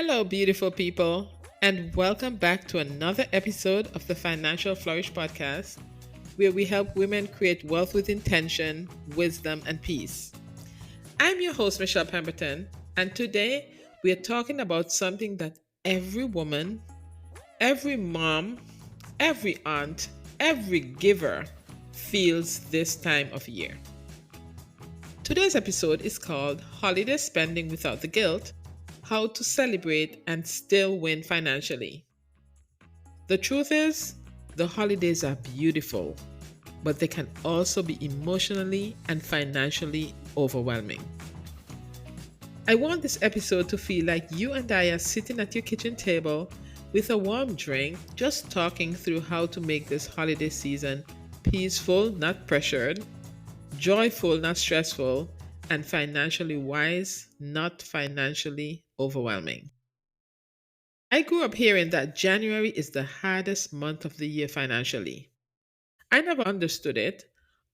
Hello, beautiful people, and welcome back to another episode of the Financial Flourish Podcast, where we help women create wealth with intention, wisdom, and peace. I'm your host, Michele Pemberton, and today we are talking about something that every woman, every mom, every aunt, every giver feels this time of year. Today's episode is called Holiday Spending Without the Guilt: How to Celebrate and Still Win Financially. The truth is, the holidays are beautiful, but they can also be emotionally and financially overwhelming. I want this episode to feel like you and I are sitting at your kitchen table with a warm drink, just talking through how to make this holiday season peaceful, not pressured, joyful, not stressful, and financially wise, not financially overwhelming. I grew up hearing that January is the hardest month of the year financially. I never understood it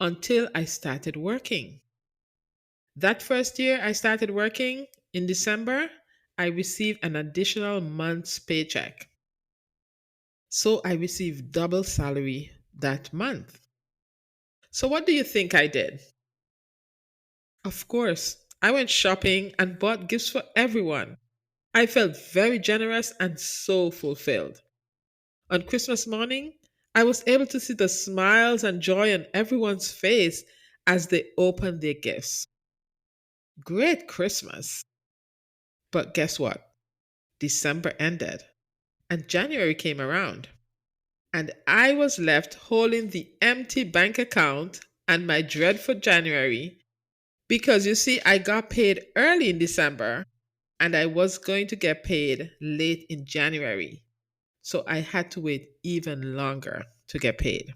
until I started working. That first year I started working, in December, I received an additional month's paycheck. So I received double salary that month. So what do you think I did? Of course, I went shopping and bought gifts for everyone. I felt very generous and so fulfilled. On Christmas morning, I was able to see the smiles and joy on everyone's face as they opened their gifts. Great Christmas! But guess what? December ended and January came around, and I was left holding the empty bank account and my dread for January because you see, I got paid early in December and I was going to get paid late in January. So I had to wait even longer to get paid.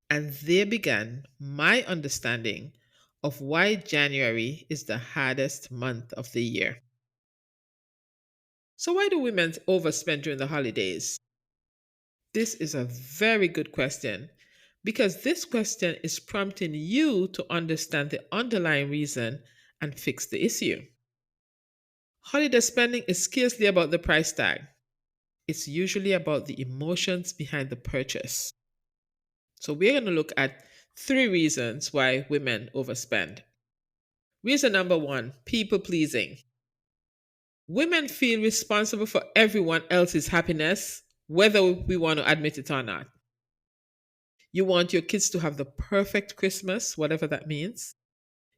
And there began my understanding of why January is the hardest month of the year. So, why do women overspend during the holidays? This is a very good question because this question is prompting you to understand the underlying reason and fix the issue. Holiday spending is scarcely about the price tag. It's usually about the emotions behind the purchase. So we're going to look at 3 reasons why women overspend. Reason number 1, people pleasing. Women feel responsible for everyone else's happiness, whether we want to admit it or not. You want your kids to have the perfect Christmas, whatever that means.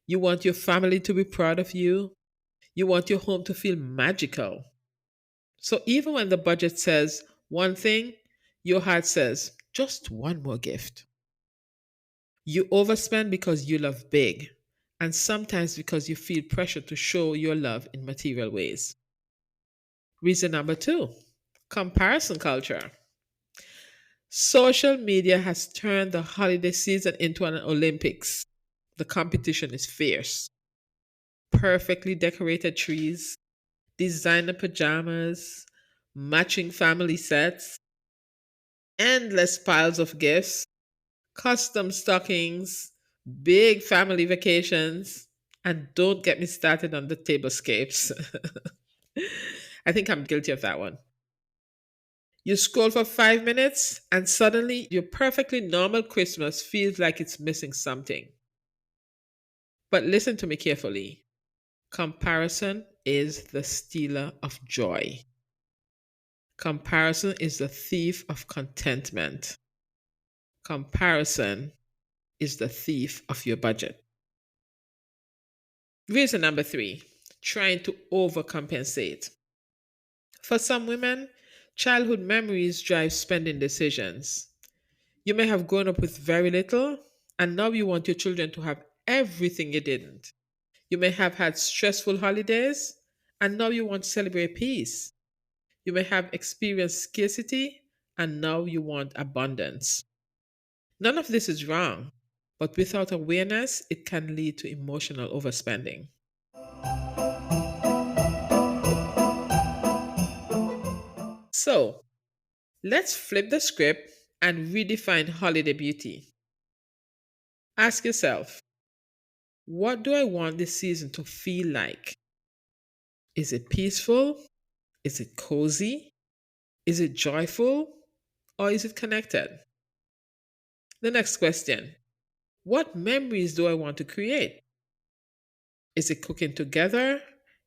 You want your family to be proud of you. You want your home to feel magical. So even when the budget says one thing, your heart says just one more gift. You overspend because you love big, and sometimes because you feel pressure to show your love in material ways. Reason number 2, comparison culture. Social media has turned the holiday season into an Olympics. The competition is fierce. Perfectly decorated trees, designer pajamas, matching family sets, endless piles of gifts, custom stockings, big family vacations, and don't get me started on the tablescapes. I think I'm guilty of that one. You scroll for 5 minutes, and suddenly your perfectly normal Christmas feels like it's missing something. But listen to me carefully. Comparison is the stealer of joy. Comparison is the thief of contentment. Comparison is the thief of your budget. Reason number 3, trying to overcompensate. For some women, childhood memories drive spending decisions. You may have grown up with very little, and now you want your children to have everything you didn't. You may have had stressful holidays, and now you want to celebrate peace. You may have experienced scarcity, and now you want abundance. None of this is wrong, but without awareness, it can lead to emotional overspending. So, let's flip the script and redefine holiday beauty. Ask yourself, what do I want this season to feel like? Is it peaceful? Is it cozy? Is it joyful? Or is it connected? The next question: what memories do I want to create? Is it cooking together?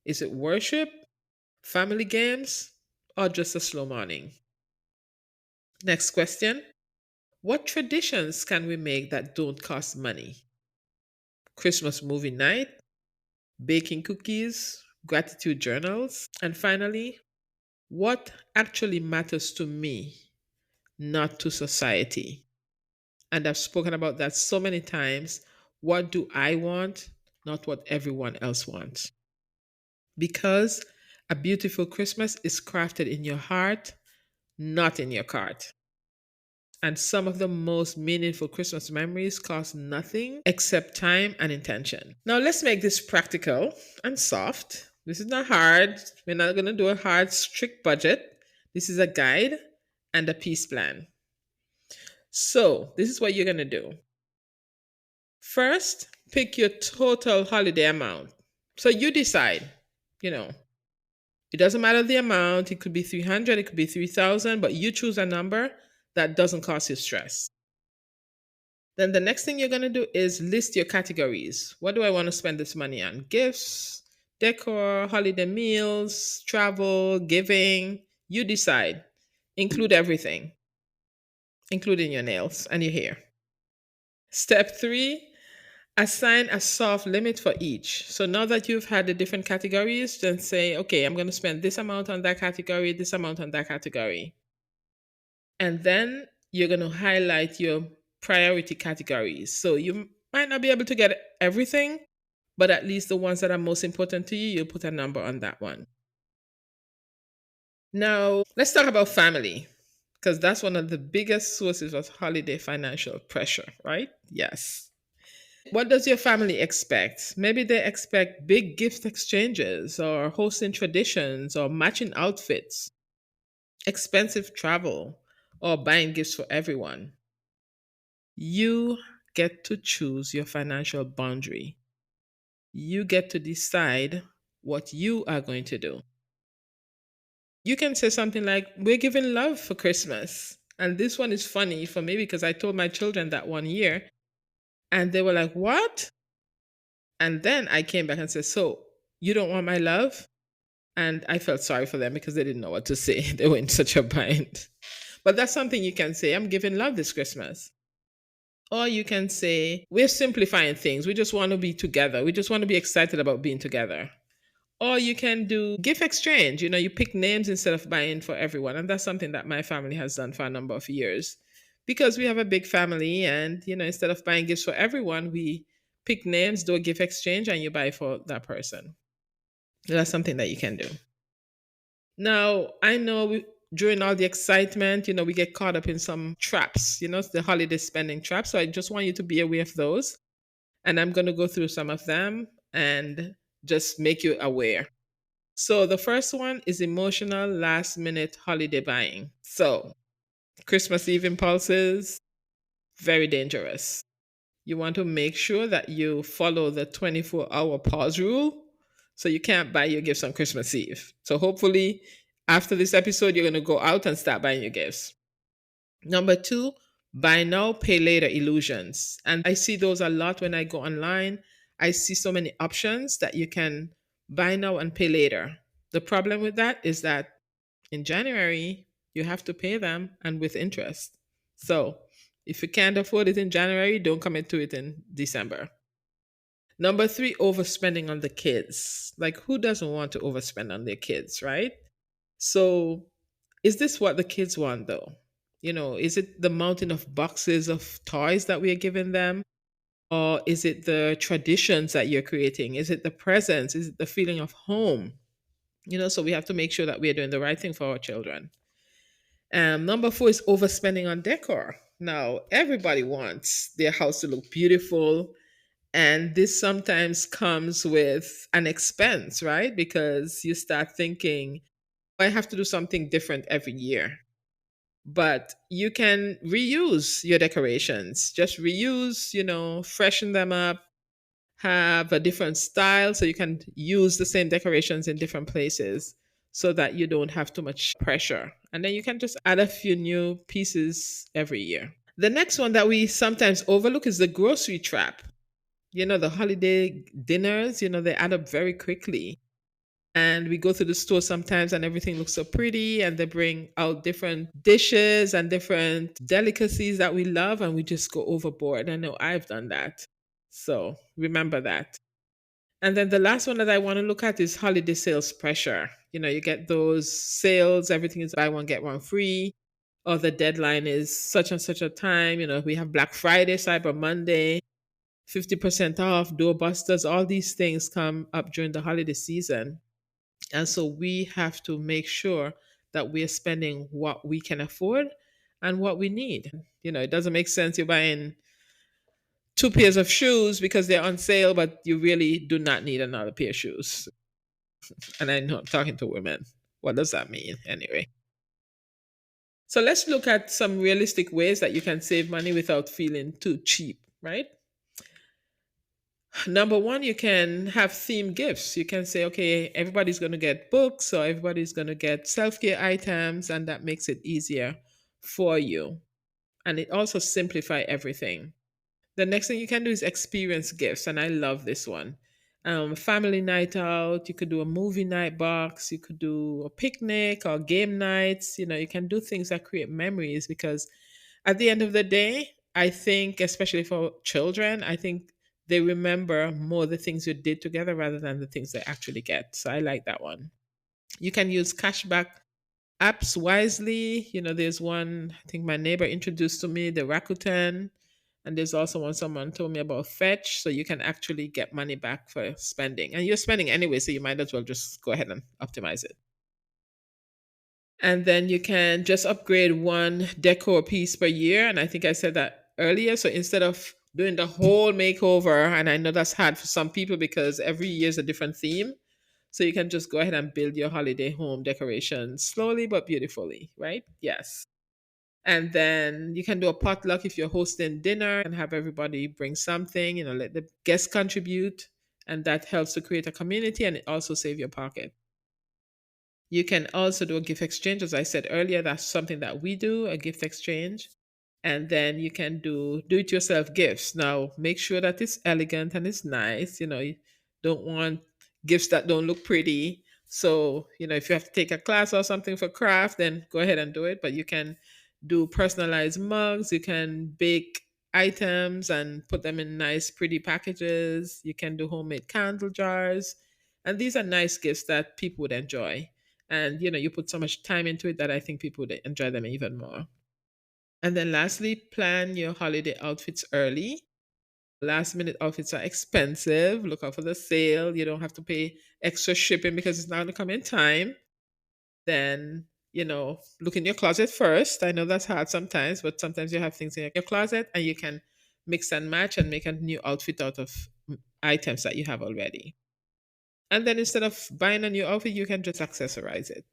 Is it worship, family games, or just a slow morning? Next question: what traditions can we make that don't cost money? Christmas movie night, baking cookies, gratitude journals. And finally, what actually matters to me, not to society? And I've spoken about that so many times. What do I want, not what everyone else wants? Because a beautiful Christmas is crafted in your heart, not in your cart. And some of the most meaningful Christmas memories cost nothing except time and intention. Now, let's make this practical and soft. This is not hard. We're not going to do a hard, strict budget. This is a guide and a peace plan. So, this is what you're going to do. First, pick your total holiday amount. So, you decide, you know, it doesn't matter the amount. It could be 300, it could be 3,000, but you choose a number that doesn't cause you stress. Then the next thing you're going to do is list your categories. What do I want to spend this money on? Gifts, decor, holiday meals, travel, giving. You decide. Include everything, including your nails and your hair. Step three, assign a soft limit for each. So now that you've had the different categories, then say, okay, I'm going to spend this amount on that category, this amount on that category. And then you're going to highlight your priority categories. So you might not be able to get everything, but at least the ones that are most important to you, you put a number on that one. Now, let's talk about family, because that's one of the biggest sources of holiday financial pressure, right? Yes. What does your family expect? Maybe they expect big gift exchanges or hosting traditions or matching outfits, expensive travel, or buying gifts for everyone. You get to choose your financial boundary. You get to decide what you are going to do. You can say something like, we're giving love for Christmas. And this one is funny for me because I told my children that one year and they were like, what? And then I came back and said, so you don't want my love? And I felt sorry for them because they didn't know what to say. They were in such a bind. But that's something you can say. I'm giving love this Christmas. Or you can say, we're simplifying things. We just want to be together. We just want to be excited about being together. Or you can do gift exchange. You pick names instead of buying for everyone. And that's something that my family has done for a number of years. Because we have a big family and, instead of buying gifts for everyone, we pick names, do a gift exchange, and you buy for that person. That's something that you can do. Now, I know during all the excitement, we get caught up in some traps, the holiday spending traps. So I just want you to be aware of those. And I'm going to go through some of them and just make you aware. So the first one is emotional last minute holiday buying. So Christmas Eve impulses, very dangerous. You want to make sure that you follow the 24-hour pause rule. So you can't buy your gifts on Christmas Eve. So hopefully after this episode, you're going to go out and start buying your gifts. Number two, buy now, pay later illusions. And I see those a lot when I go online. I see so many options that you can buy now and pay later. The problem with that is that in January, you have to pay them and with interest. So if you can't afford it in January, don't commit to it in December. Number three, overspending on the kids. Like, who doesn't want to overspend on their kids, right? So, is this what the kids want, though? Is it the mountain of boxes of toys that we are giving them? Or is it the traditions that you're creating? Is it the presence? Is it the feeling of home? So we have to make sure that we are doing the right thing for our children. Number four is overspending on decor. Now, everybody wants their house to look beautiful. And this sometimes comes with an expense, right? Because you start thinking, I have to do something different every year. But you can reuse your decorations. Just reuse, freshen them up, have a different style so you can use the same decorations in different places so that you don't have too much pressure. And then you can just add a few new pieces every year. The next one that we sometimes overlook is the grocery trap. The holiday dinners, they add up very quickly. And we go to the store sometimes and everything looks so pretty, and they bring out different dishes and different delicacies that we love, and we just go overboard. I know I've done that. So remember that. And then the last one that I want to look at is holiday sales pressure. You get those sales, everything is buy one, get one free, or the deadline is such and such a time. We have Black Friday, Cyber Monday, 50% off, doorbusters, all these things come up during the holiday season. And so we have to make sure that we're spending what we can afford and what we need. It doesn't make sense you're buying two pairs of shoes because they're on sale, but you really do not need another pair of shoes. And I know I'm talking to women. What does that mean anyway? So let's look at some realistic ways that you can save money without feeling too cheap, right? Number one, you can have theme gifts. You can say, okay, everybody's going to get books or everybody's going to get self care items, and that makes it easier for you. And it also simplify everything. The next thing you can do is experience gifts, and I love this one. Family night out, you could do a movie night box, you could do a picnic or game nights. You can do things that create memories because at the end of the day, I think, especially for children, I think they remember more the things you did together rather than the things they actually get. So I like that one. You can use cashback apps wisely. There's one, I think my neighbor introduced to me, the Rakuten. And there's also one someone told me about Fetch. So you can actually get money back for spending. And you're spending anyway, so you might as well just go ahead and optimize it. And then you can just upgrade one decor piece per year. And I think I said that earlier. So instead of doing the whole makeover, and I know that's hard for some people because every year is a different theme. So you can just go ahead and build your holiday home decorations slowly but beautifully, right? Yes. And then you can do a potluck if you're hosting dinner and have everybody bring something, let the guests contribute. And that helps to create a community and it also save your pocket. You can also do a gift exchange. As I said earlier, that's something that we do, a gift exchange. And then you can do it yourself gifts. Now, make sure that it's elegant and it's nice. You don't want gifts that don't look pretty. So, if you have to take a class or something for craft, then go ahead and do it. But you can do personalized mugs. You can bake items and put them in nice, pretty packages. You can do homemade candle jars. And these are nice gifts that people would enjoy. And you put so much time into it that I think people would enjoy them even more. And then lastly, plan your holiday outfits early. Last minute outfits are expensive. Look out for the sale. You don't have to pay extra shipping because it's not going to come in time. Then, look in your closet first. I know that's hard sometimes, but sometimes you have things in your closet and you can mix and match and make a new outfit out of items that you have already. And then instead of buying a new outfit, you can just accessorize it.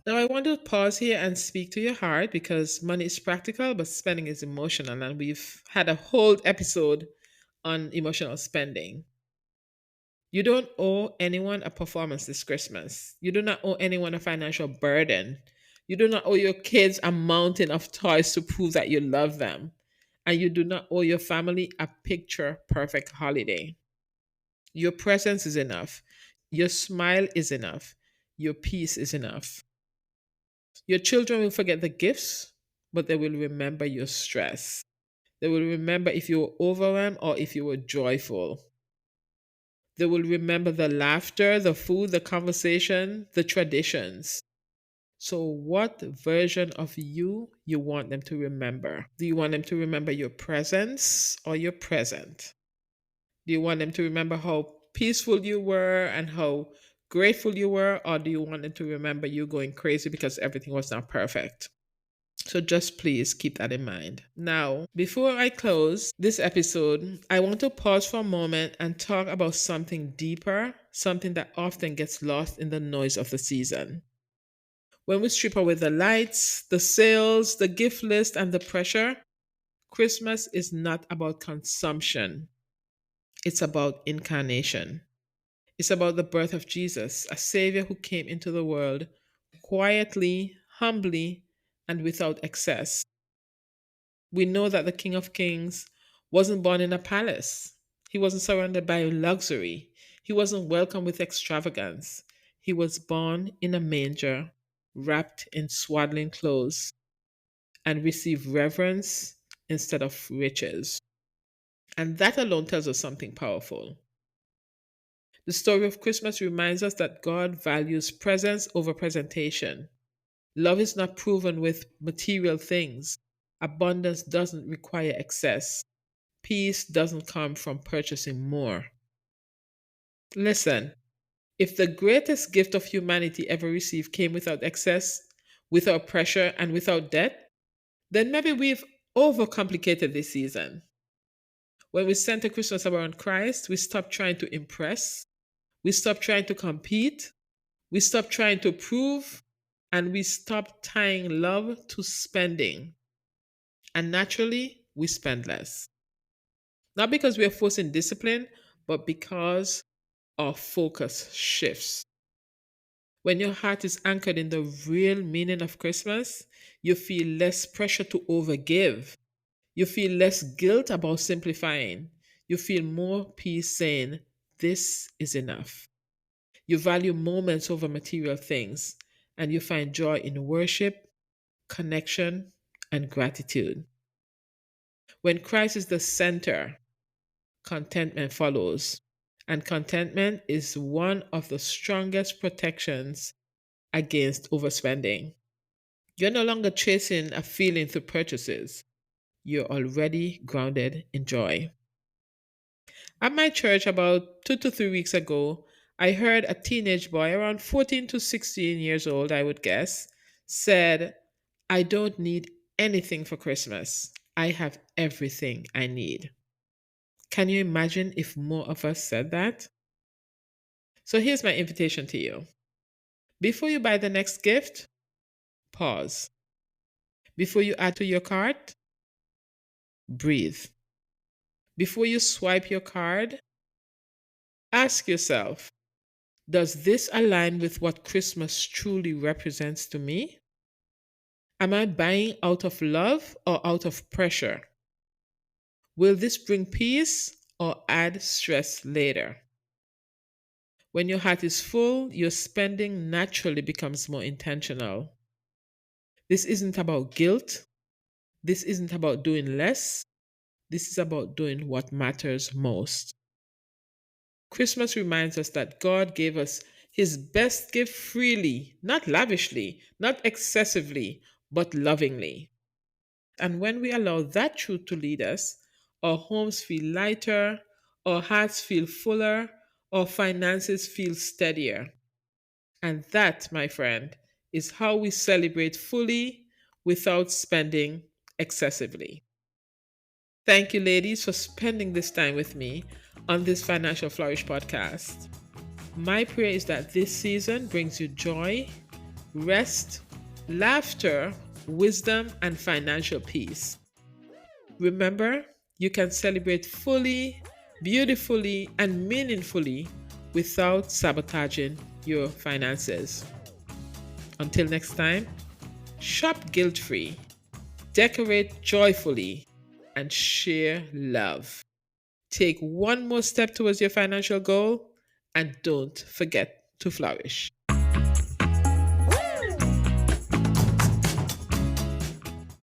Now, I want to pause here and speak to your heart because money is practical, but spending is emotional. And we've had a whole episode on emotional spending. You don't owe anyone a performance this Christmas. You do not owe anyone a financial burden. You do not owe your kids a mountain of toys to prove that you love them. And you do not owe your family a picture perfect holiday. Your presence is enough. Your smile is enough. Your peace is enough. Your children will forget the gifts, but they will remember your stress. They will remember if you were overwhelmed or if you were joyful. They will remember the laughter, the food, the conversation, the traditions. So, what version of you want them to remember? Do you want them to remember your presence or your present? Do you want them to remember how peaceful you were and how grateful you were? Or do you want them to remember you going crazy because everything was not perfect? So just please keep that in mind. Now, before I close this episode, I want to pause for a moment and talk about something deeper, something that often gets lost in the noise of the season. When we strip away the lights, the sales, the gift list, and the pressure, Christmas is not about consumption. It's about incarnation. It's about the birth of Jesus, a Savior who came into the world quietly, humbly, and without excess. We know that the King of Kings wasn't born in a palace. He wasn't surrounded by luxury. He wasn't welcomed with extravagance. He was born in a manger, wrapped in swaddling clothes, and received reverence instead of riches. And that alone tells us something powerful. The story of Christmas reminds us that God values presence over presentation. Love is not proven with material things. Abundance doesn't require excess. Peace doesn't come from purchasing more. Listen, if the greatest gift of humanity ever received came without excess, without pressure, and without debt, then maybe we've overcomplicated this season. When we center Christmas around Christ, we stop trying to impress, we stop trying to compete, we stop trying to prove, and we stop tying love to spending. And naturally, we spend less. Not because we are forcing discipline, but because our focus shifts. When your heart is anchored in the real meaning of Christmas, you feel less pressure to overgive. You feel less guilt about simplifying. You feel more peace saying, "This is enough." You value moments over material things, and you find joy in worship, connection, and gratitude. When Christ is the center, contentment follows. And contentment is one of the strongest protections against overspending. You're no longer chasing a feeling through purchases. You're already grounded in joy. At my church about 2 to 3 weeks ago, I heard a teenage boy around 14 to 16 years old, I would guess, said, "I don't need anything for Christmas. I have everything I need." Can you imagine if more of us said that? So here's my invitation to you. Before you buy the next gift, pause. Before you add to your cart, breathe. Before you swipe your card, ask yourself, does this align with what Christmas truly represents to me? Am I buying out of love or out of pressure? Will this bring peace or add stress later? When your heart is full, your spending naturally becomes more intentional. This isn't about guilt. This isn't about doing less. This is about doing what matters most. Christmas reminds us that God gave us his best gift freely, not lavishly, not excessively, but lovingly. And when we allow that truth to lead us, our homes feel lighter, our hearts feel fuller, our finances feel steadier. And that, my friend, is how we celebrate fully without spending excessively. Thank you, ladies, for spending this time with me on this Financial Flourish podcast. My prayer is that this season brings you joy, rest, laughter, wisdom, and financial peace. Remember, you can celebrate fully, beautifully, and meaningfully without sabotaging your finances. Until next time, shop guilt-free, decorate joyfully, and share love. Take one more step towards your financial goal and don't forget to flourish.